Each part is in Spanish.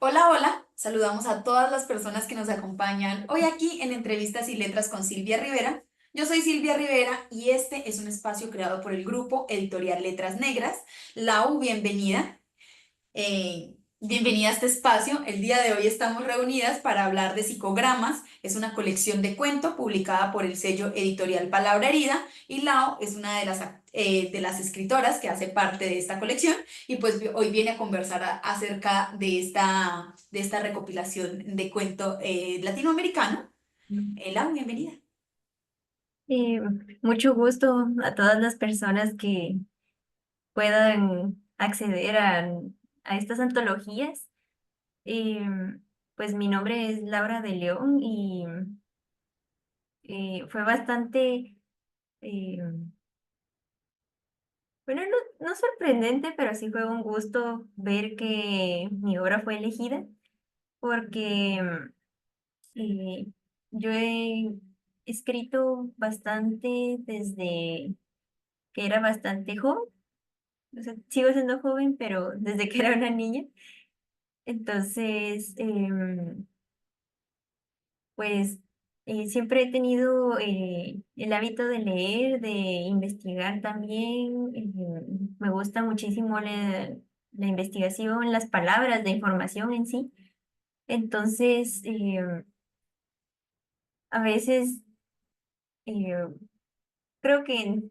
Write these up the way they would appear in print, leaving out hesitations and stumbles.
Hola, hola. Saludamos a todas las personas que nos acompañan hoy aquí en Entrevistas y Letras con Silvia Rivera. Yo soy Silvia Rivera y este es un espacio creado por el grupo editorial Letras Negras. Lau, bienvenida. Bienvenida a este espacio. El día de hoy estamos reunidas para hablar de Psicogramas. Es una colección de cuento publicada por el sello editorial Palabra Herida y Lao es una de las escritoras que hace parte de esta colección y pues hoy viene a conversar acerca de esta recopilación de cuento latinoamericano. Lau, bienvenida. Eh, Mucho gusto a todas las personas que puedan acceder a estas antologías. Eh, pues mi nombre es Laura de León y fue bastante, eh, bueno, no sorprendente, pero sí fue un gusto ver que mi obra fue elegida porque eh, yo he escrito bastante desde que era bastante joven. O sea, sigo siendo joven, pero desde que era una niña. Entonces, pues siempre he tenido el hábito de leer, de investigar también. Me gusta muchísimo la investigación, las palabras, la información en sí. Entonces, a veces eh, creo que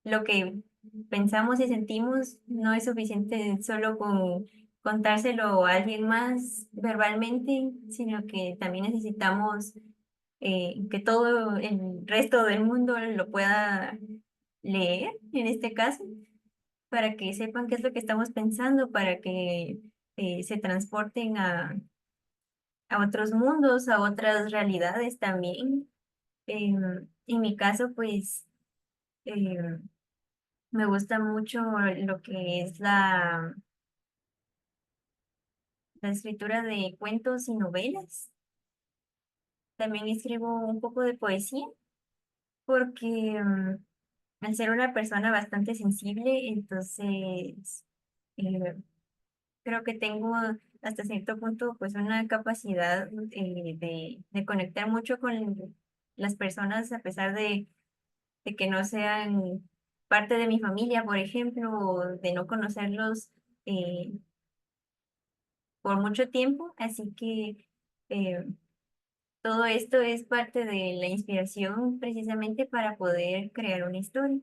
lo que pensamos y sentimos no es suficiente solo con contárselo a alguien más verbalmente, sino que también necesitamos que todo el resto del mundo lo pueda leer, en este caso, para que sepan qué es lo que estamos pensando, para que se transporten a otros mundos, a otras realidades también. En mi caso, pues... em, me gusta mucho lo que es la escritura de cuentos y novelas. También escribo un poco de poesía porque al ser una persona bastante sensible, entonces eh, creo que tengo hasta cierto punto pues una capacidad de conectar mucho con las personas a pesar de que no sean parte de mi familia, por ejemplo, o de no conocerlos eh, por mucho tiempo, así que eh, todo esto es parte de la inspiración precisamente para poder crear una historia.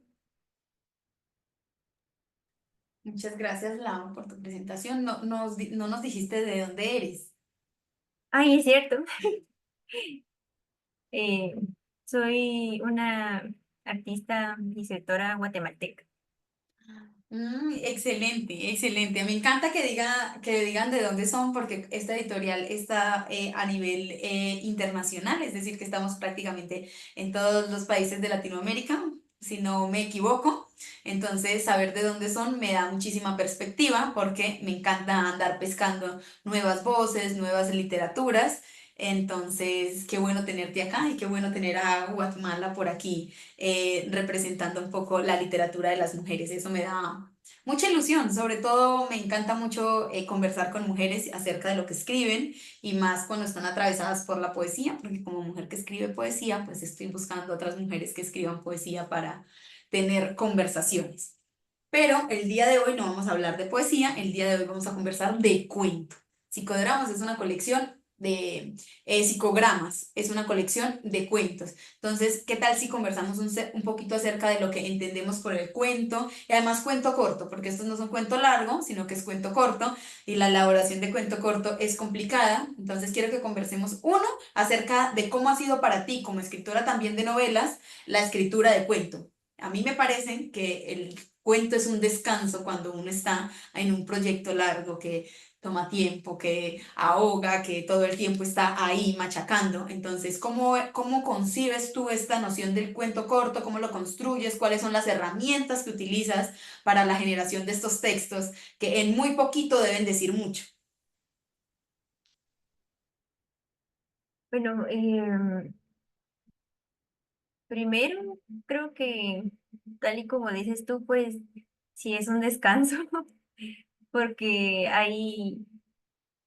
Muchas gracias, Lau, por tu presentación. No nos dijiste de dónde eres. Ay, es cierto, eh, soy una artista y escritora guatemalteca. Excelente, excelente. Me encanta que digan de dónde son porque esta editorial está a nivel internacional, es decir, que estamos prácticamente en todos los países de Latinoamérica, si no me equivoco. Entonces, saber de dónde son me da muchísima perspectiva porque me encanta andar pescando nuevas voces, nuevas literaturas. Entonces, qué bueno tenerte acá y qué bueno tener a Guatemala por aquí representando un poco la literatura de las mujeres. Eso me da mucha ilusión. Sobre todo me encanta mucho conversar con mujeres acerca de lo que escriben y más cuando están atravesadas por la poesía, porque como mujer que escribe poesía, pues estoy buscando otras mujeres que escriban poesía para tener conversaciones. Pero el día de hoy no vamos a hablar de poesía, el día de hoy vamos a conversar de cuento. Psicodramas es una colección de psicogramas, es una colección de cuentos. Entonces, ¿qué tal si conversamos un poquito acerca de lo que entendemos por el cuento? Y además cuento corto, porque estos no son cuento largo, sino que es cuento corto y la elaboración de cuento corto es complicada. Entonces, quiero que conversemos uno acerca de cómo ha sido para ti, como escritora también de novelas, la escritura de cuento. A mí me parece que el cuento es un descanso cuando uno está en un proyecto largo que toma tiempo, que ahoga, que todo el tiempo está ahí machacando. Entonces, ¿cómo concibes tú esta noción del cuento corto? ¿Cómo lo construyes? ¿Cuáles son las herramientas que utilizas para la generación de estos textos que en muy poquito deben decir mucho? Bueno, primero creo que tal y como dices tú, pues sí es un descanso porque hay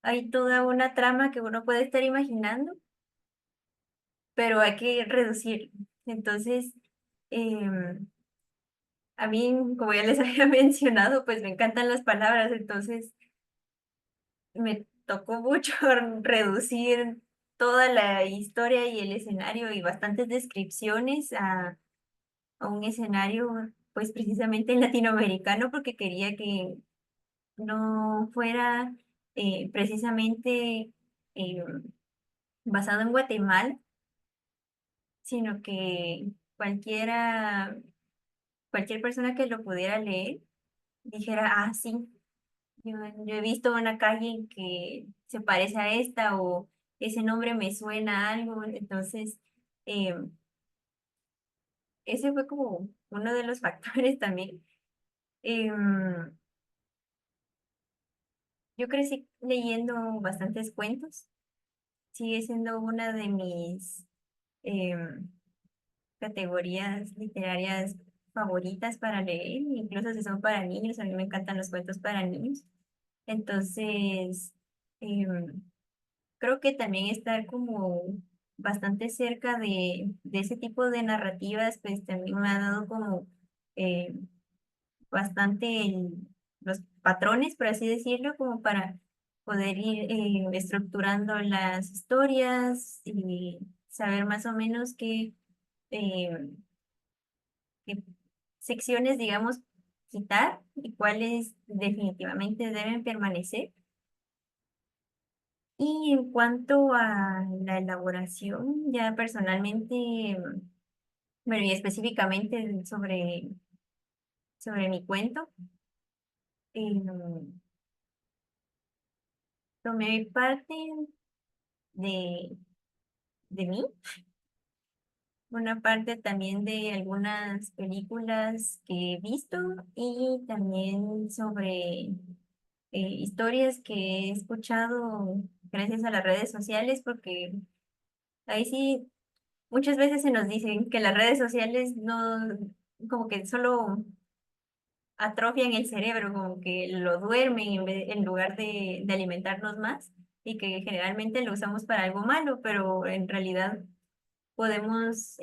hay toda una trama que uno puede estar imaginando, pero hay que reducir. Entonces, a mí, como ya les había mencionado, pues me encantan las palabras, entonces me tocó mucho reducir toda la historia y el escenario y bastantes descripciones a un escenario, pues precisamente latinoamericano, porque quería que no fuera precisamente eh, basado en Guatemala, sino que cualquier persona que lo pudiera leer dijera, ah, sí, yo he visto una calle que se parece a esta o ese nombre me suena a algo. Entonces, eh, ese fue como uno de los factores también. Em, yo crecí leyendo bastantes cuentos. Sigue siendo una de mis em, categorías literarias favoritas para leer, incluso si son para niños. A mí me encantan los cuentos para niños. Entonces, em, creo que también estar como bastante cerca de ese tipo de narrativas, pues también me ha dado como eh, bastante los patrones, por así decirlo, como para poder ir estructurando las historias y saber más o menos eh, qué secciones, digamos, quitar y cuáles definitivamente deben permanecer. Y en cuanto a la elaboración, ya personalmente, bueno, y específicamente sobre mi cuento, em, tomé parte de, de mí, una parte también de algunas películas que he visto y también sobre historias que he escuchado gracias a las redes sociales, porque ahí sí muchas veces se nos dicen que las redes sociales no, como que solo atrofian el cerebro, como que lo duermen en lugar de alimentarnos más y que generalmente lo usamos para algo malo, pero en realidad podemos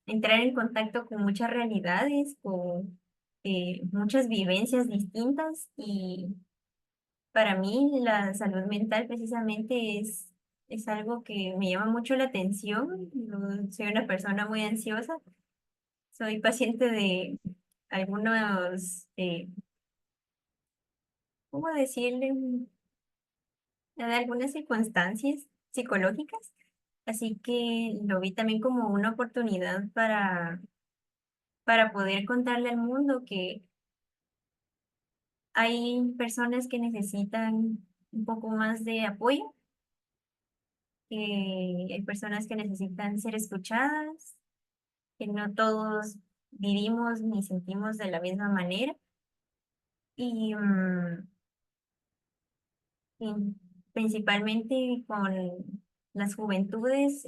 entrar en contacto con muchas realidades, con muchas vivencias distintas y para mí la salud mental precisamente es algo que me llama mucho la atención. Yo soy una persona muy ansiosa, soy paciente de algunos, ¿cómo decirle? De algunas circunstancias psicológicas. Así que lo vi también como una oportunidad para poder contarle al mundo que hay personas que necesitan un poco más de apoyo, que hay personas que necesitan ser escuchadas, que no todos vivimos ni sentimos de la misma manera. Y, y principalmente con las juventudes,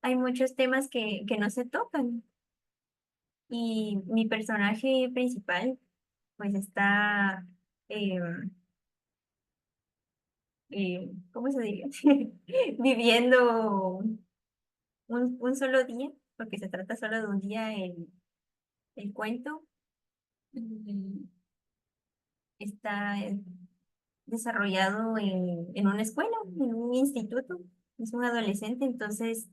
hay muchos temas que no se tocan. Y mi personaje principal, pues está, eh, ¿cómo se diría? Viviendo un solo día, porque se trata solo de un día el cuento, y está desarrollado en una escuela, en un instituto. Es un adolescente, entonces,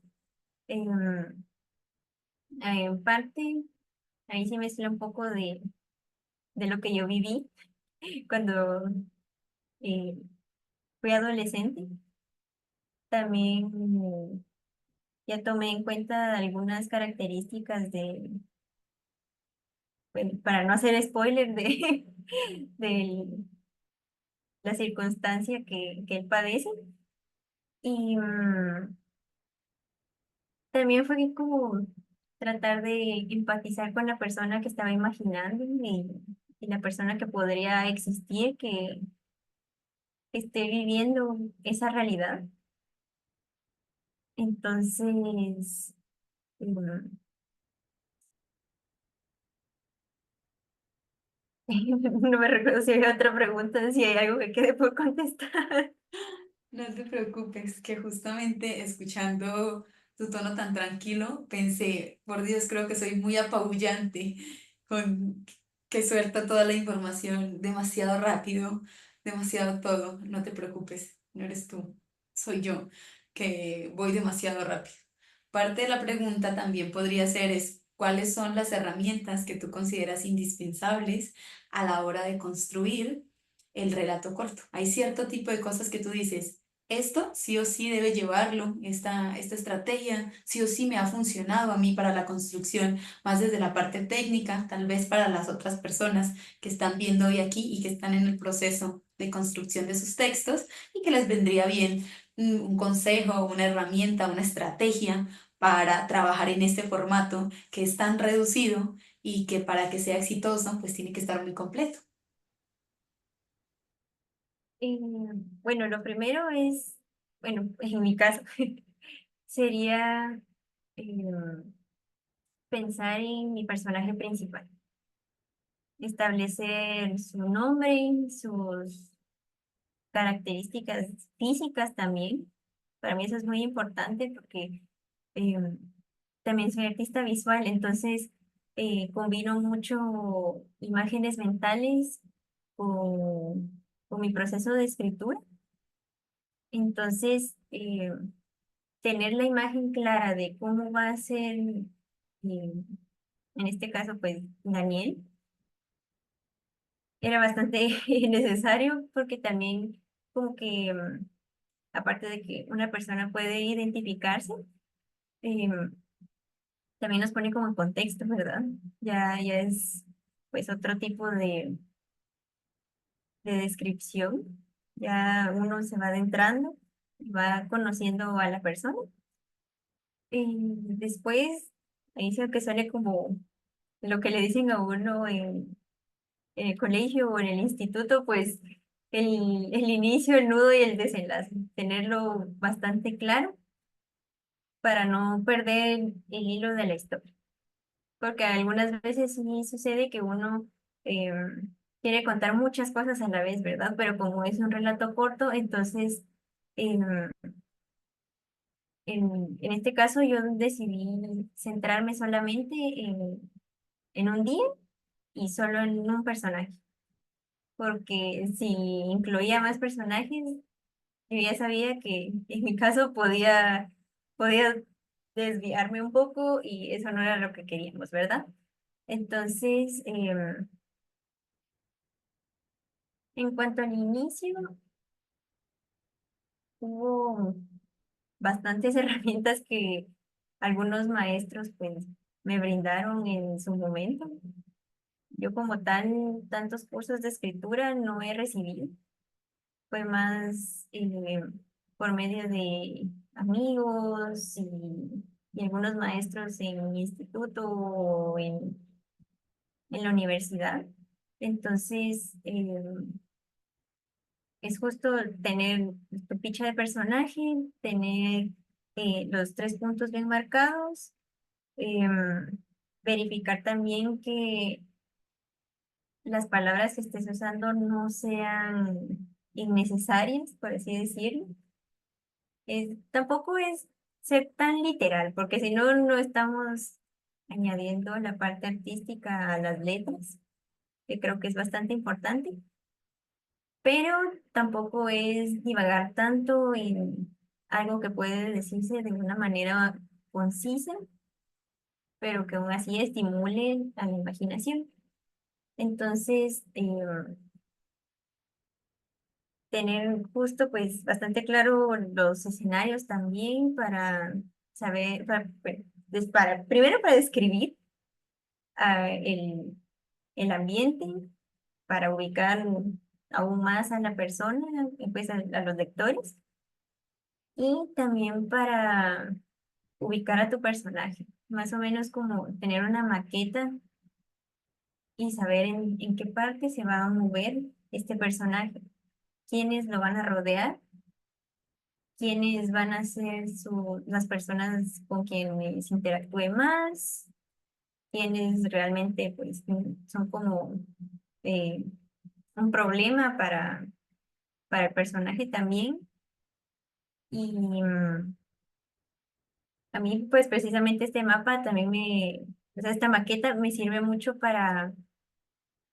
em, en parte, ahí se mezcla un poco de lo que yo viví cuando eh, fui adolescente. También ya tomé en cuenta algunas características bueno, para no hacer spoiler de la circunstancia que él padece. Y también fue como tratar de empatizar con la persona que estaba imaginando y la persona que podría existir, que esté viviendo esa realidad. Entonces, mm, No me recuerdo si hay otra pregunta, si hay algo que quede por contestar. No te preocupes, que justamente escuchando tu tono tan tranquilo, pensé, por Dios, creo que soy muy apabullante con que suelta toda la información demasiado rápido, demasiado todo. No te preocupes, no eres tú, soy yo, que voy demasiado rápido. Parte de la pregunta también podría ser es, ¿cuáles son las herramientas que tú consideras indispensables a la hora de construir el relato corto? Hay cierto tipo de cosas que tú dices, esto sí o sí debe llevarlo, esta estrategia sí o sí me ha funcionado a mí para la construcción, más desde la parte técnica, tal vez para las otras personas que están viendo hoy aquí y que están en el proceso de construcción de sus textos y que les vendría bien un consejo, una herramienta, una estrategia para trabajar en este formato que es tan reducido y que para que sea exitoso pues tiene que estar muy completo. Eh, bueno, lo primero es, bueno, en mi caso, sería eh, pensar en mi personaje principal, establecer su nombre, sus características físicas también. Para mí eso es muy importante porque eh, también soy artista visual, entonces combino mucho imágenes mentales con mi proceso de escritura. Entonces, tener la imagen clara de cómo va a ser, en este caso, pues, Daniel, era bastante necesario porque también como que, aparte de que una persona puede identificarse, eh, también nos pone como en contexto, ¿verdad? Ya es, pues, otro tipo de descripción. Ya uno se va adentrando, va conociendo a la persona. Después, ahí sí que suene como lo que le dicen a uno en el colegio o en el instituto, pues el inicio, el nudo y el desenlace, tenerlo bastante claro para no perder el hilo de la historia. Porque algunas veces sí sucede que uno eh, quiere contar muchas cosas a la vez, ¿verdad? Pero como es un relato corto, entonces em, en este caso yo decidí centrarme solamente en un día y solo en un personaje, porque si incluía más personajes, yo ya sabía que en mi caso podía desviarme un poco y eso no era lo que queríamos, ¿verdad? Entonces, en cuanto al inicio, hubo bastantes herramientas que algunos maestros pues me brindaron en su momento. Yo como tal, tantos cursos de escritura no he recibido. Fue más por medio de amigos y algunos maestros en mi instituto o en la universidad. Entonces, es justo tener tu ficha de personaje, tener los tres puntos bien marcados, verificar también que las palabras que estés usando no sean innecesarias, por así decirlo. Tampoco es ser tan literal, porque si no, no estamos añadiendo la parte artística a las letras, que creo que es bastante importante, pero tampoco es divagar tanto en algo que puede decirse de una manera concisa, pero que aún así estimule a la imaginación. Entonces, tener justo pues bastante claro los escenarios también para saber, primero para describir el ambiente, para ubicar aún más a la persona, pues a los lectores, y también para ubicar a tu personaje, más o menos como tener una maqueta y saber en qué parte se va a mover este personaje, quiénes lo van a rodear, quiénes van a ser las personas con quienes interactúe más, quiénes realmente pues son como eh, un problema para el personaje también. Y a mí, pues precisamente este mapa también o sea, esta maqueta me sirve mucho para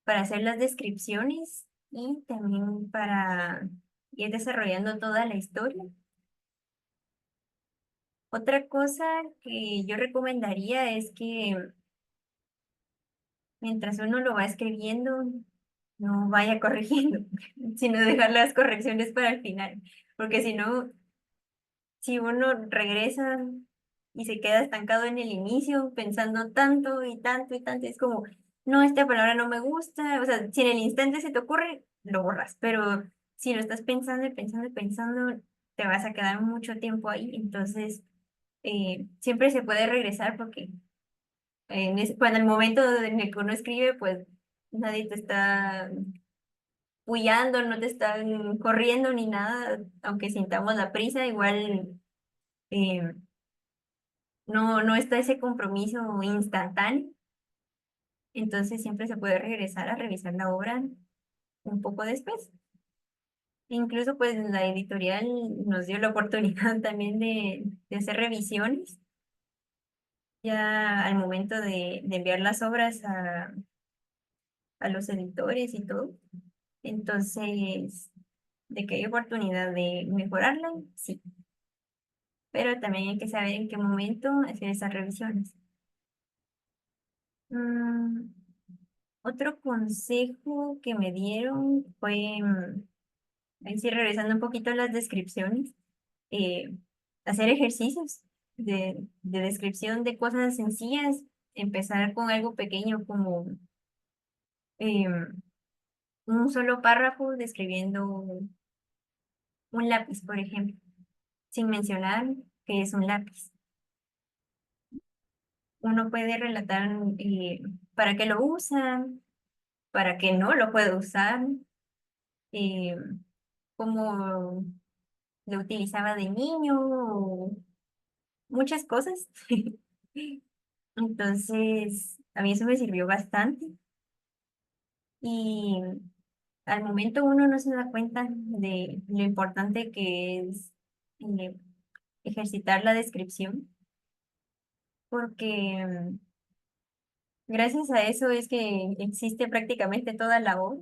hacer las descripciones y también para ir desarrollando toda la historia. Otra cosa que yo recomendaría es que mientras uno lo va escribiendo, no vaya corrigiendo, sino dejar las correcciones para el final, porque si no, si uno regresa y se queda estancado en el inicio, pensando tanto y tanto y tanto, es como, no, esta palabra no me gusta, o sea, si en el instante se te ocurre, lo borras, pero si lo estás pensando y pensando y pensando, te vas a quedar mucho tiempo ahí, entonces siempre se puede regresar porque cuando el momento en el que uno escribe, pues nadie te está huyendo, no te están corriendo ni nada, aunque sintamos la prisa, igual eh, no está ese compromiso instantáneo, entonces siempre se puede regresar a revisar la obra un poco después. Incluso pues la editorial nos dio la oportunidad también de hacer revisiones ya al momento de enviar las obras a los editores y todo. Entonces, de que hay oportunidad de mejorarla, sí, pero también hay que saber en qué momento hacer esas revisiones. Mm, Otro consejo que me dieron fue, ahí sí, regresando un poquito a las descripciones, eh, hacer ejercicios de descripción de cosas sencillas, empezar con algo pequeño como un solo párrafo describiendo un lápiz, por ejemplo, sin mencionar que es un lápiz. Uno puede relatar para qué lo usa, para qué no lo puede usar, eh, cómo lo utilizaba de niño, o muchas cosas. Entonces, a mí eso me sirvió bastante y al momento uno no se da cuenta de lo importante que es eh, ejercitar la descripción, porque gracias a eso es que existe prácticamente toda la obra.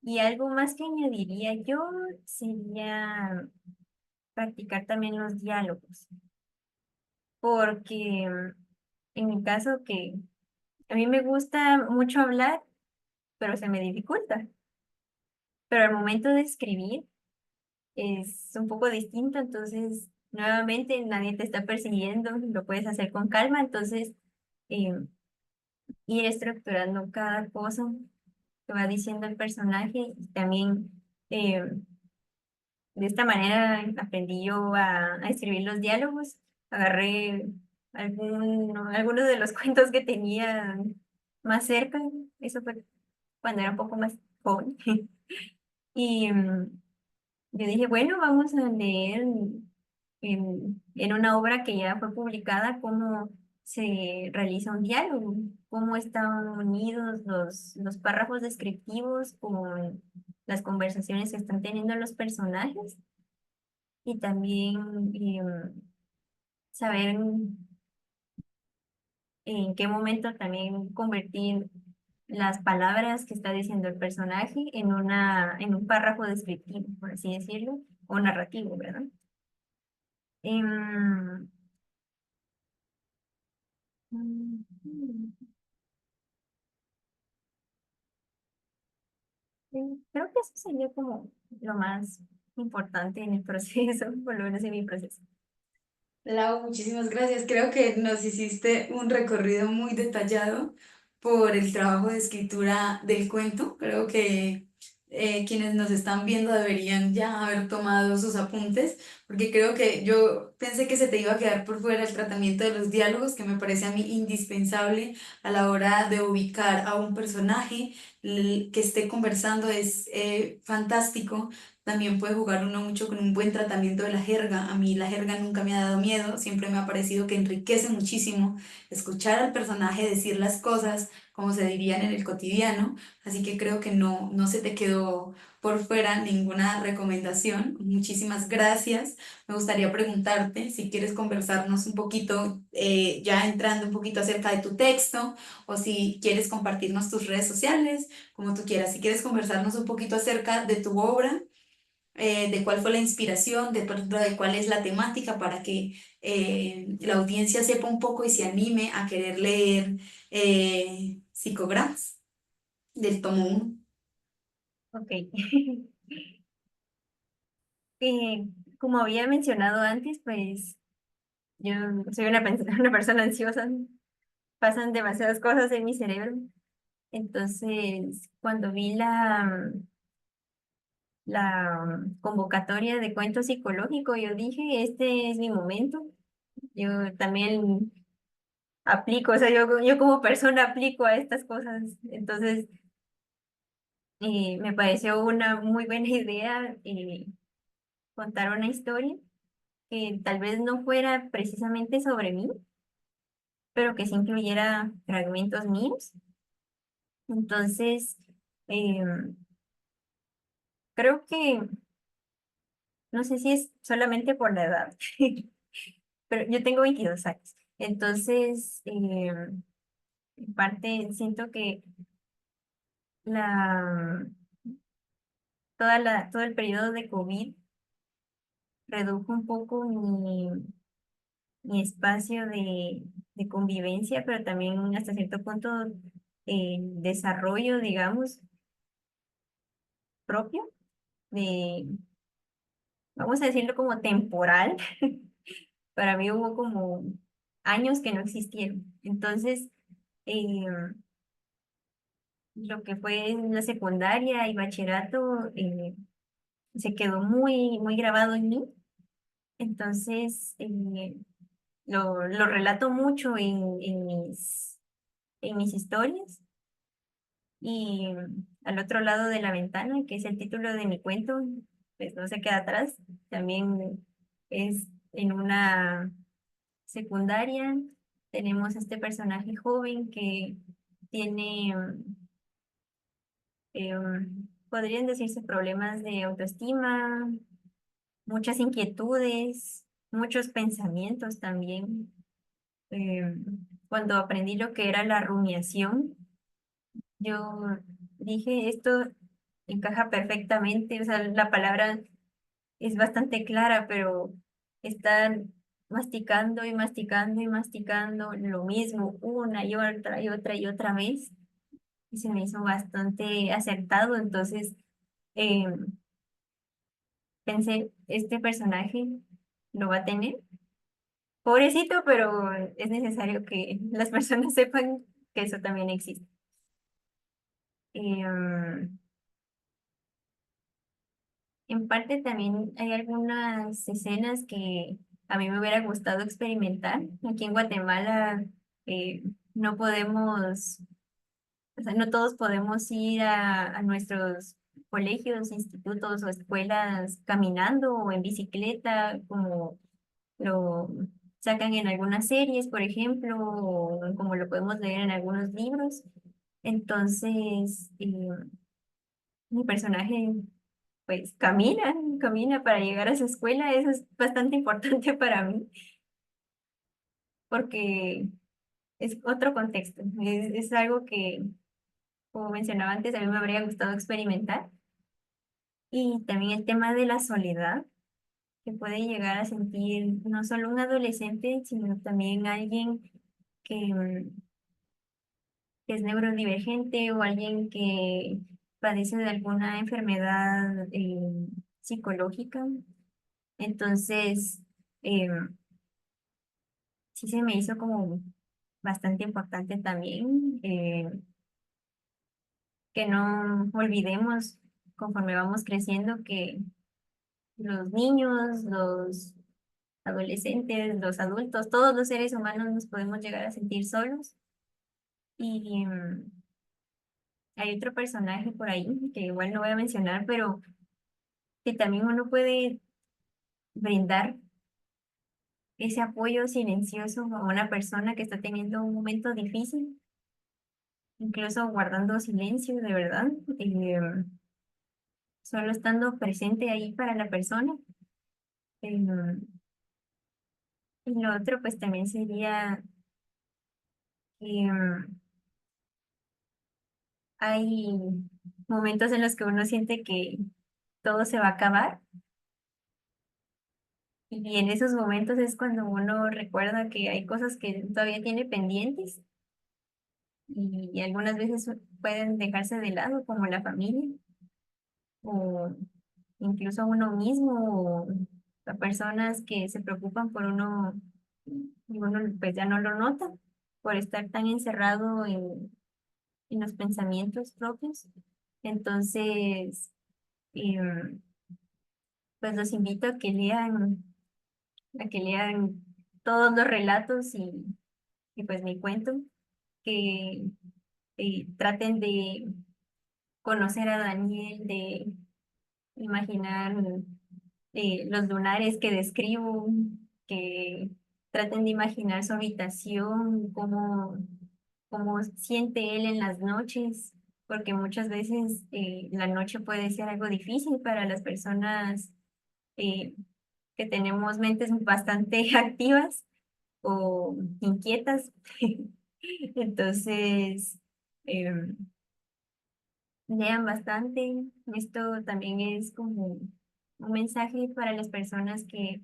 Y algo más que añadiría yo sería practicar también los diálogos, porque en mi caso que a mí me gusta mucho hablar, pero se me dificulta. Pero al momento de escribir es un poco distinto, entonces nuevamente nadie te está persiguiendo, lo puedes hacer con calma, entonces eh, ir estructurando cada cosa que va diciendo el personaje y también eh, de esta manera aprendí yo a escribir los diálogos. Agarré algunos de los cuentos que tenía más cerca. Eso fue cuando era un poco más joven. Y yo dije, bueno, vamos a leer en una obra que ya fue publicada cómo se realiza un diálogo, cómo están unidos los párrafos descriptivos con las conversaciones que están teniendo los personajes y también saber en qué momento también convertir las palabras que está diciendo el personaje en un párrafo descriptivo, por así decirlo, o narrativo, ¿verdad? Em, mm, Creo que eso sería como lo más importante en el proceso, por lo menos en mi proceso. Lau, muchísimas gracias. Creo que nos hiciste un recorrido muy detallado por el trabajo de escritura del cuento. Creo que quienes nos están viendo deberían ya haber tomado sus apuntes, porque creo que yo pensé que se te iba a quedar por fuera el tratamiento de los diálogos, que me parece a mí indispensable a la hora de ubicar a un personaje que esté conversando. Es fantástico. También puede jugar uno mucho con un buen tratamiento de la jerga. A mí la jerga nunca me ha dado miedo, siempre me ha parecido que enriquece muchísimo escuchar al personaje decir las cosas, como se dirían en el cotidiano, así que creo que no se te quedó por fuera ninguna recomendación. Muchísimas gracias. Me gustaría preguntarte si quieres conversarnos un poquito, ya entrando un poquito acerca de tu texto, o si quieres compartirnos tus redes sociales, como tú quieras. Si quieres conversarnos un poquito acerca de tu obra, de cuál fue la inspiración, de pronto de cuál es la temática para que la audiencia sepa un poco y se anime a querer leer Psicogramas del tomo 1. Ok. Eh, Como había mencionado antes, pues yo soy una persona ansiosa, pasan demasiadas cosas en mi cerebro. Entonces, cuando vi la convocatoria de cuento psicológico, yo dije, este es mi momento. Yo también aplico, o sea, yo como persona aplico a estas cosas. Entonces, me pareció una muy buena idea contar una historia que tal vez no fuera precisamente sobre mí, pero que sí incluyera fragmentos míos. Entonces, em, creo que, no sé si es solamente por la edad, pero yo tengo 22 años. Entonces, en parte siento que la, todo el periodo de COVID redujo un poco mi espacio de convivencia, pero también hasta cierto punto desarrollo, digamos, propio, de, vamos a decirlo como temporal. Para mí hubo como años que no existieron. Entonces, eh, lo que fue en la secundaria y bachillerato se quedó muy, muy grabado en mí. Entonces, lo relato mucho en mis historias. Y al otro lado de la ventana, que es el título de mi cuento, pues no se queda atrás. También es en una secundaria. Tenemos este personaje joven que tiene, podrían decirse, problemas de autoestima, muchas inquietudes, muchos pensamientos también. Eh, Cuando aprendí lo que era la rumiación, yo dije, esto encaja perfectamente, o sea, la palabra es bastante clara, pero están masticando y masticando y masticando lo mismo una y otra y otra y otra vez. Y se me hizo bastante acertado, entonces eh, pensé, este personaje lo va a tener. Pobrecito, pero es necesario que las personas sepan que eso también existe. Em, En parte también hay algunas escenas que a mí me hubiera gustado experimentar. Aquí en Guatemala eh, no podemos, o sea, no todos podemos ir a nuestros colegios, institutos o escuelas caminando o en bicicleta, como lo sacan en algunas series, por ejemplo, o como lo podemos leer en algunos libros. Entonces, mi personaje pues camina para llegar a su escuela. Eso es bastante importante para mí porque es otro contexto. Es algo que, como mencionaba antes, a mí me habría gustado experimentar. Y también el tema de la soledad que puede llegar a sentir no solo un adolescente, sino también alguien que, que es neurodivergente o alguien que padece de alguna enfermedad psicológica. Entonces, sí se me hizo como bastante importante también que no olvidemos conforme vamos creciendo que los niños, los adolescentes, los adultos, todos los seres humanos nos podemos llegar a sentir solos. Y hay otro personaje por ahí que igual no voy a mencionar, pero que también uno puede brindar ese apoyo silencioso a una persona que está teniendo un momento difícil. incluso guardando silencio, de verdad, solo estando presente ahí para la persona. Em, y lo otro, pues también sería que hay momentos en los que uno siente que todo se va a acabar. Y en esos momentos es cuando uno recuerda que hay cosas que todavía tiene pendientes y algunas veces pueden dejarse de lado, como la familia o incluso uno mismo o las personas que se preocupan por uno y uno pues ya no lo nota por estar tan encerrado en los pensamientos propios. Entonces, em, pues los invito a que lean todos los relatos y pues mi cuento, que traten de conocer a Daniel, de imaginar los lunares que describo, que traten de imaginar su habitación, cómo siente él en las noches, porque muchas veces la noche puede ser algo difícil para las personas eh, que tenemos mentes bastante activas o inquietas. Entonces, em, lean bastante. Esto también es como un mensaje para las personas que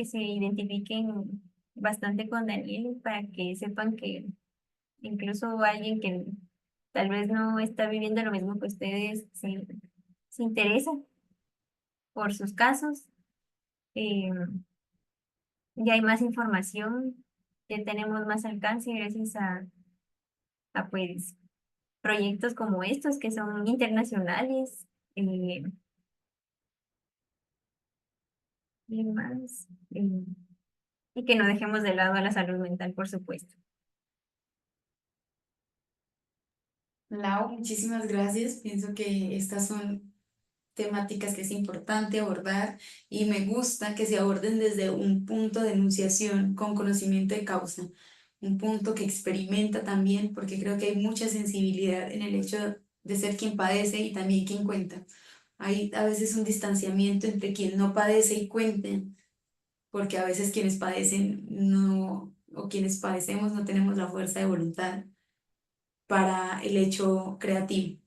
se identifiquen bastante con Daniel, para que sepan que incluso alguien que tal vez no está viviendo lo mismo que ustedes se interesa por sus casos. Eh, ya hay más información, ya tenemos más alcance gracias a proyectos como estos que son internacionales. eh, y más. Y que no dejemos de lado a la salud mental, por supuesto. Lau, muchísimas gracias. Pienso que estas son temáticas que es importante abordar y me gusta que se aborden desde un punto de enunciación con conocimiento de causa, un punto que experimenta también, porque creo que hay mucha sensibilidad en el hecho de ser quien padece y también quien cuenta. Hay a veces un distanciamiento entre quien no padece y cuente, porque a veces quienes padecen no, o quienes padecemos no tenemos la fuerza de voluntad para el hecho creativo.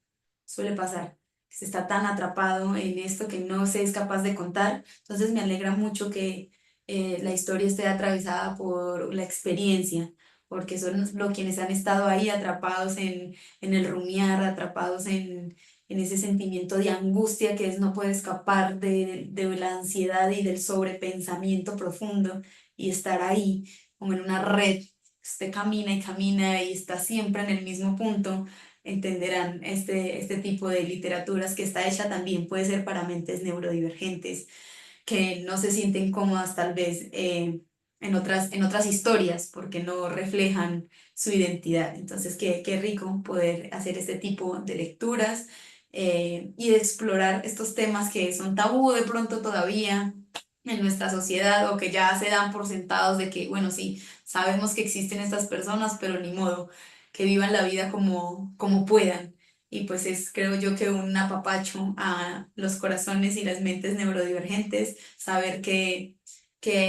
Suele pasar. Se está tan atrapado en esto que no se es capaz de contar. Entonces me alegra mucho que la historia esté atravesada por la experiencia, porque son quienes han estado ahí atrapados en el rumiar, atrapados en ese sentimiento de angustia que es no puede escapar de la ansiedad y del sobrepensamiento profundo y estar ahí como en una red. Usted camina y camina y está siempre en el mismo punto. Entenderán este tipo de literaturas que está hecha también puede ser para mentes neurodivergentes que no se sienten cómodas tal vez en otras historias porque no reflejan su identidad. Entonces, qué rico poder hacer este tipo de lecturas y de explorar estos temas que son tabú de pronto todavía en nuestra sociedad o que ya se dan por sentados de que, bueno, sí, sabemos que existen estas personas, pero ni modo, que vivan la vida como puedan. Y pues es, creo yo, que un apapacho a los corazones y las mentes neurodivergentes, saber que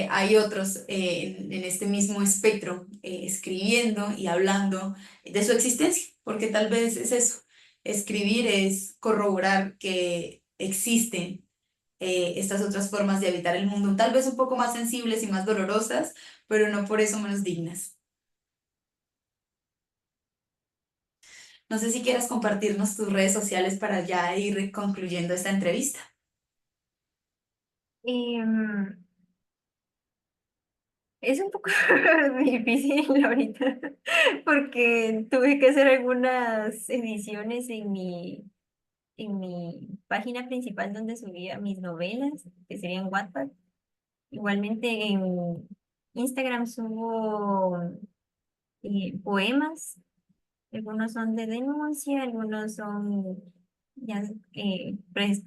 hay otros en este mismo espectro escribiendo y hablando de su existencia, porque tal vez es eso. Escribir es corroborar que existen estas otras formas de habitar el mundo, tal vez un poco más sensibles y más dolorosas, pero no por eso menos dignas. No sé si quieras compartirnos tus redes sociales para ya ir concluyendo esta entrevista. Em, es un poco difícil ahorita porque tuve que hacer algunas ediciones en mi página principal donde subía mis novelas, que serían Wattpad. Igualmente en Instagram subo poemas. Algunos son de denuncia, algunos son ya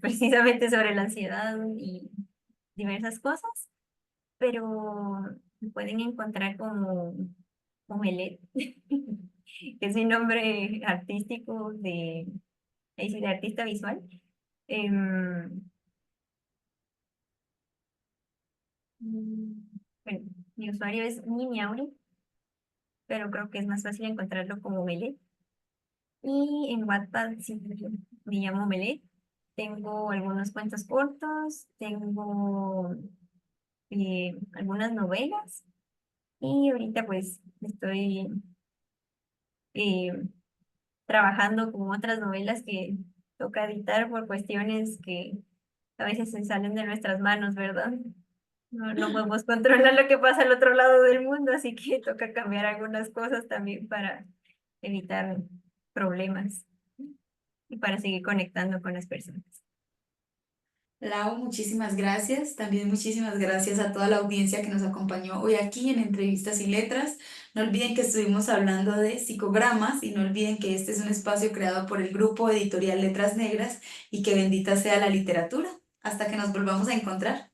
precisamente sobre la ansiedad y diversas cosas, pero me pueden encontrar como Melet. que es mi nombre artístico ahí sí, de artista visual. Em, mm, bueno, mi usuario es Miniauri, pero creo que es más fácil encontrarlo como Melet. Y en Wattpad sí me llamo Melet. Tengo algunos cuentos cortos, tengo algunas novelas y ahorita pues estoy eh, trabajando con otras novelas que toca editar por cuestiones que a veces se salen de nuestras manos, ¿verdad? No podemos controlar lo que pasa al otro lado del mundo, así que toca cambiar algunas cosas también para evitar problemas y para seguir conectando con las personas. Lau, muchísimas gracias. También muchísimas gracias a toda la audiencia que nos acompañó hoy aquí en Entrevistas y Letras. No olviden que estuvimos hablando de psicogramas y no olviden que este es un espacio creado por el grupo editorial Letras Negras y que bendita sea la literatura. Hasta que nos volvamos a encontrar.